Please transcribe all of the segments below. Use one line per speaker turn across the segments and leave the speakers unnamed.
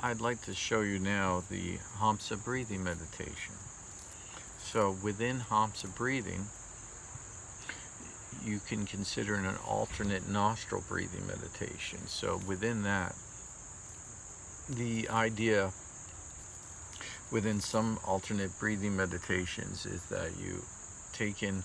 I'd like to show you now the Hamsa breathing meditation. So within Hamsa breathing, you can consider an alternate nostril breathing meditation. So within that, the idea within some alternate breathing meditations is that you take in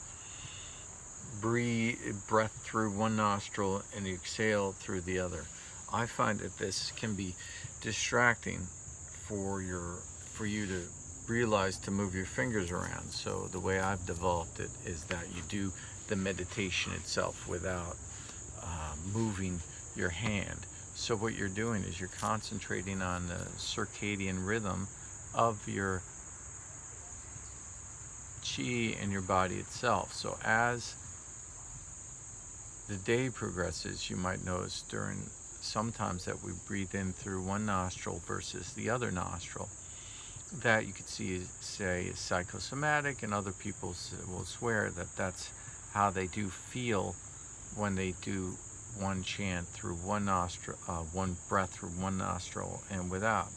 breath through one nostril and you exhale through the other. I find that this can be distracting for you to realize to move your fingers around. So the way I've developed it is that you do the meditation itself without moving your hand. So what you're doing is you're concentrating on the circadian rhythm of your chi and your body itself. So as the day progresses, you might notice during sometimes that we breathe in through one nostril versus the other nostril. That you could see, say, is psychosomatic, and other people will swear that that's how they do feel when they do one chant through one nostril, one breath through one nostril and without.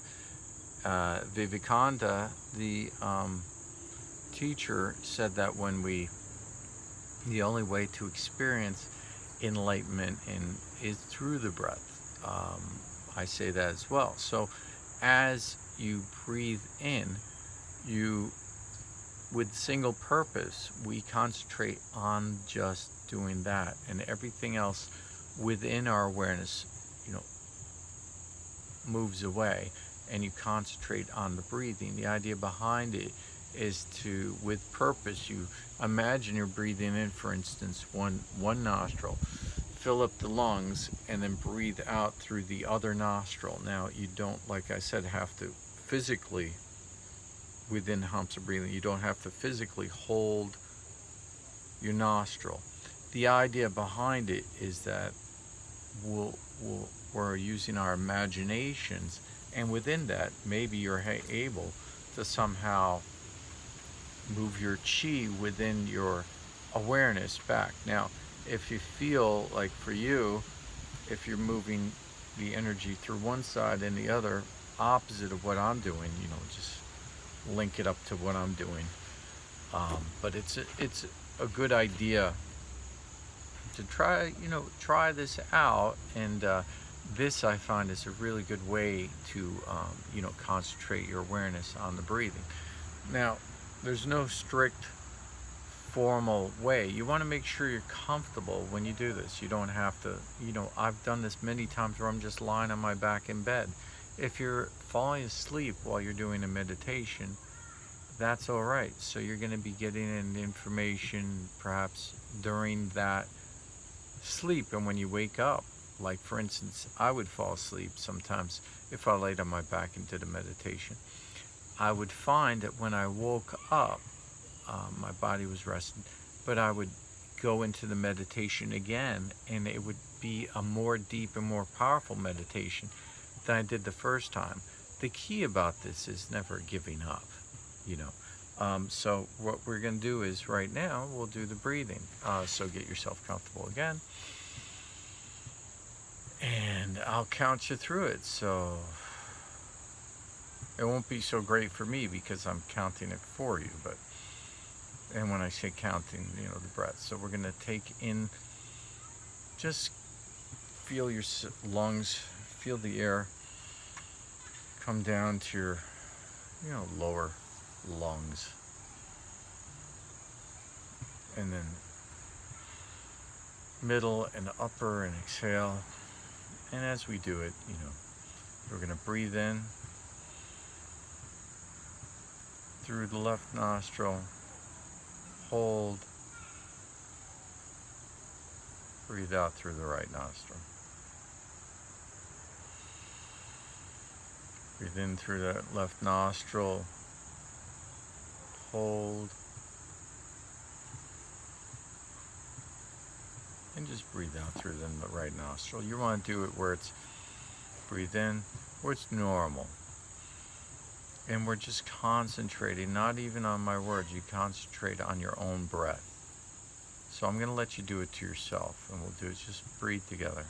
Vivekananda, the teacher, said that the only way to experience enlightenment is through the breath. I say that as well. So as you breathe in, with single purpose, we concentrate on just doing that, and everything else within our awareness, moves away, and you concentrate on the breathing. The idea behind it is to, with purpose, you imagine you're breathing in, for instance, one nostril, fill up the lungs, and then breathe out through the other nostril. Now, you don't, like I said, have to physically, within Hamsa breathing, you don't have to physically hold your nostril. The idea behind it is that we're using our imaginations, and within that, maybe you're able to somehow move your chi within your awareness back. Now, if you feel like, for you, if you're moving the energy through one side and the other, opposite of what I'm doing, just link it up to what I'm doing. But it's a good idea to try this out, and this I find is a really good way to concentrate your awareness on the breathing. Now, there's no strict formal way. You want to make sure you're comfortable when you do this. You don't have to, I've done this many times where I'm just lying on my back in bed. If you're falling asleep while you're doing a meditation, that's all right. So you're going to be getting in information perhaps during that sleep, and when you wake up, like for instance, I would fall asleep sometimes if I laid on my back and did a meditation. I would find that when I woke up, my body was rested, but I would go into the meditation again, and it would be a more deep and more powerful meditation than I did the first time. The key about this is never giving up, So what we're going to do is right now, we'll do the breathing. So get yourself comfortable again, and I'll count you through it. So it won't be so great for me because I'm counting it for you, and when I say counting, the breath. So we're going to take in, just feel your lungs, feel the air come down to your, lower lungs. And then middle and upper, and exhale. And as we do it, we're going to breathe in through the left nostril, hold, breathe out through the right nostril. Breathe in through that left nostril, hold, and just breathe out through the right nostril. You want to do it where it's breathe in, where it's normal. And we're just concentrating, not even on my words, you concentrate on your own breath. So I'm going to let you do it to yourself, and we'll do it, just breathe together.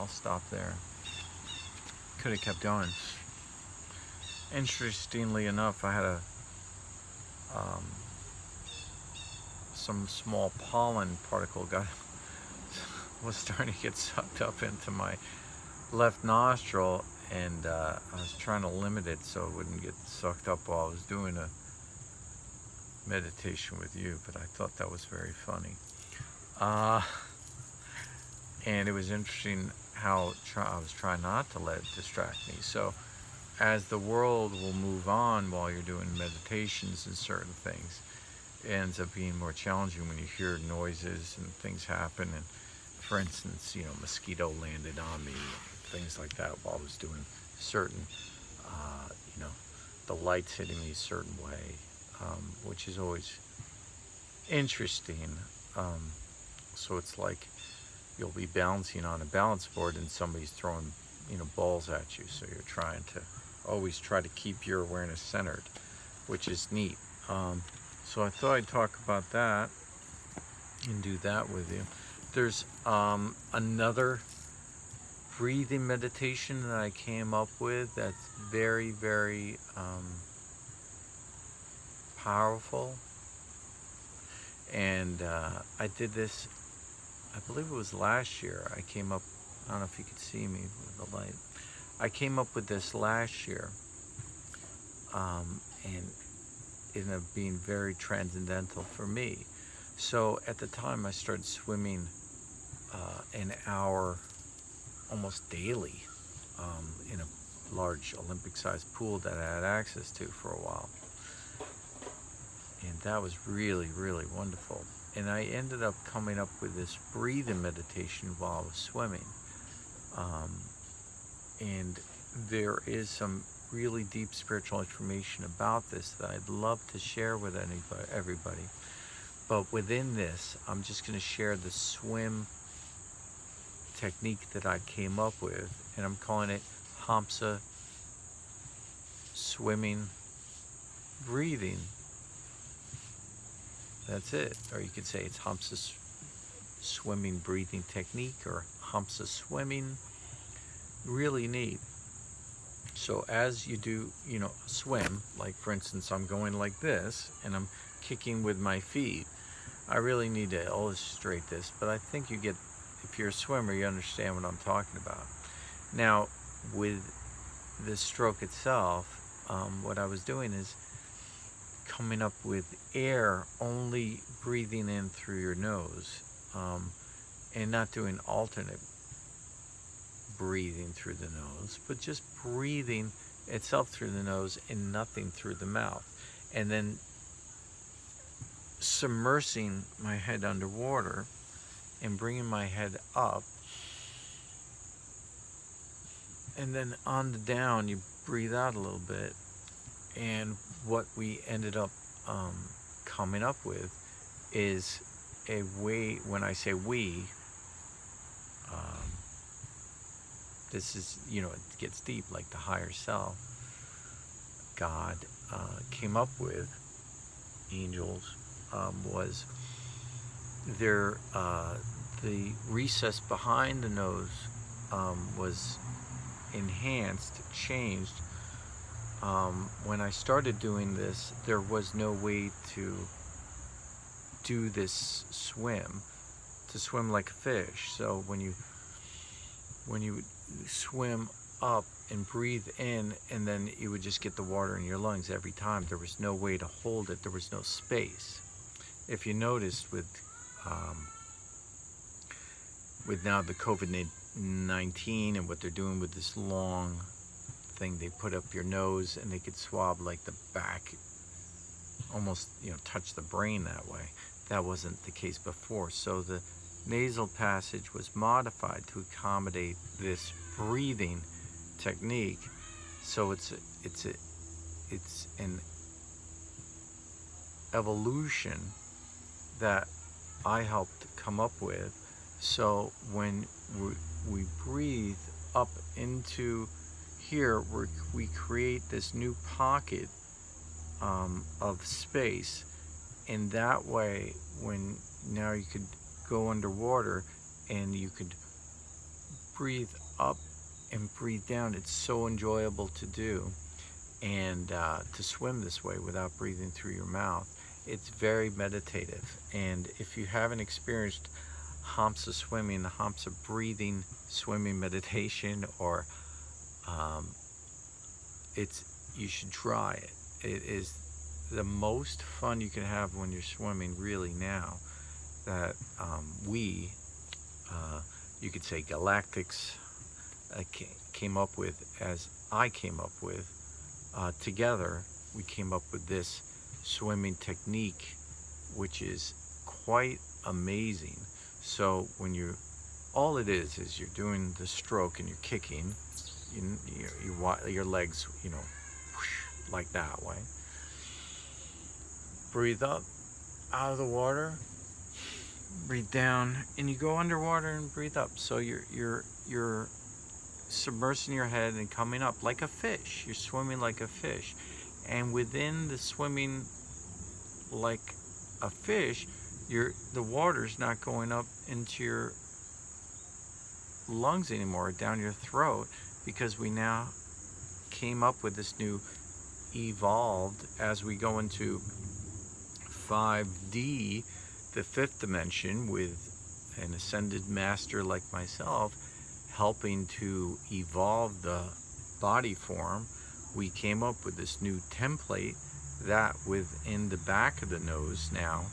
I'll stop there. Could have kept going. Interestingly enough, I had some small pollen particle was starting to get sucked up into my left nostril, and I was trying to limit it so it wouldn't get sucked up while I was doing a meditation with you, but I thought that was very funny. And it was interesting how I was trying not to let it distract me. So as the world will move on while you're doing meditations and certain things, it ends up being more challenging when you hear noises and things happen. And for instance, mosquito landed on me, things like that while I was doing certain, the lights hitting me a certain way, which is always interesting. So it's like you'll be balancing on a balance board and somebody's throwing, balls at you. So you're trying to always try to keep your awareness centered, which is neat. So I thought I'd talk about that and do that with you. There's another breathing meditation that I came up with that's very, very powerful. And I did this, I believe it was last year. I came up, I don't know if you could see me with the light. I came up with this last year, and it ended up being very transcendental for me. So at the time I started swimming an hour almost daily in a large Olympic-sized pool that I had access to for a while. And that was really, really wonderful. And I ended up coming up with this breathing meditation while I was swimming. And there is some really deep spiritual information about this that I'd love to share with everybody. But within this, I'm just going to share the swim technique that I came up with, and I'm calling it Hamsa Swimming Breathing. That's it. Or you could say it's Hamsa Swimming Breathing Technique, or Hamsa Swimming. Really neat. So as you do, swim, like for instance, I'm going like this and I'm kicking with my feet. I really need to illustrate this, but I think if you're a swimmer, you understand what I'm talking about. Now, with the stroke itself, what I was doing is coming up with air, only breathing in through your nose, and not doing alternate breathing through the nose, but just breathing itself through the nose and nothing through the mouth. And then submersing my head underwater and bringing my head up. And then on the down, you breathe out a little bit. And what we ended up coming up with is a way, when I say we, this is, it gets deep, like the higher self, God came up with, angels, was there, the recess behind the nose was enhanced, changed. When I started doing this, there was no way to do this to swim like a fish. So when you swim up and breathe in, and then you would just get the water in your lungs every time. There was no way to hold it. There was no space. If you noticed with now the COVID-19 and what they're doing with this long thing they put up your nose, and they could swab like the back, almost touch the brain that way. That wasn't the case before. So the nasal passage was modified to accommodate this breathing technique. So it's an evolution that I helped come up with. So when we breathe up into here, we create this new pocket of space, and that way, when now you could go underwater and you could breathe up and breathe down. It's so enjoyable to do, and to swim this way without breathing through your mouth. It's very meditative. And if you haven't experienced Hamsa swimming, the Hamsa breathing swimming meditation, or you should try it. It is the most fun you can have when you're swimming, really, now that you could say galactics came up with, as I came up with, together we came up with this swimming technique, which is quite amazing. So when all it is you're doing the stroke and you're kicking, your legs, like that way. Breathe up out of the water, breathe down, and you go underwater and breathe up. So you're submersing your head and coming up like a fish. You're swimming like a fish, and within the swimming like a fish, the water's not going up into your lungs anymore, down your throat, because we now came up with this new evolved, as we go into 5D, the fifth dimension, with an ascended master like myself helping to evolve the body form. We came up with this new template that within the back of the nose now,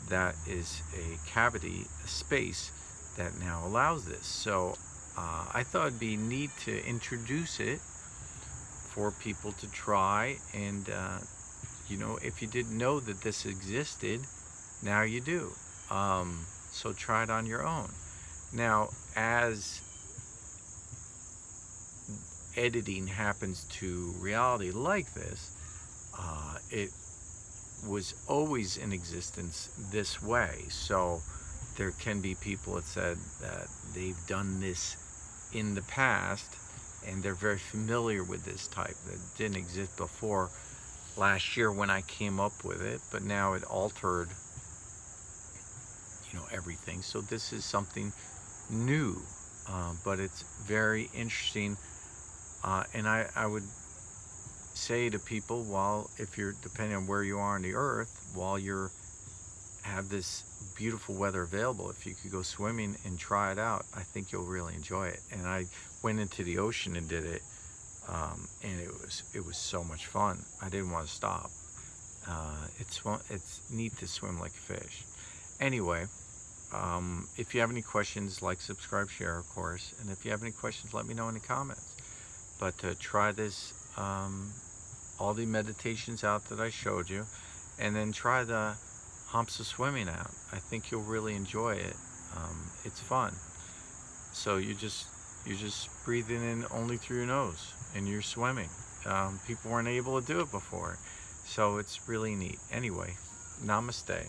that is a cavity, a space that now allows this. So I thought it'd be neat to introduce it for people to try, and if you didn't know that this existed, now you do. So try it on your own. Now, as editing happens to reality like this, it was always in existence this way. So there can be people that said that they've done this in the past and they're very familiar with this type that didn't exist before last year when I came up with it, but now it altered everything. So this is something new, but it's very interesting, and I would say to people, if you're, depending on where you are on the earth, while have this beautiful weather available, if you could go swimming and try it out, I think you'll really enjoy it. And I went into the ocean and did it, and it was so much fun. I didn't want to stop. It's neat to swim like a fish. Anyway, if you have any questions, like, subscribe, share, of course. And if you have any questions, let me know in the comments. But try this, all the meditations out that I showed you, and then try the Hamsa swimming out. I think you'll really enjoy it. It's fun. So you're just breathing in only through your nose, and you're swimming. People weren't able to do it before, so it's really neat. Anyway, namaste.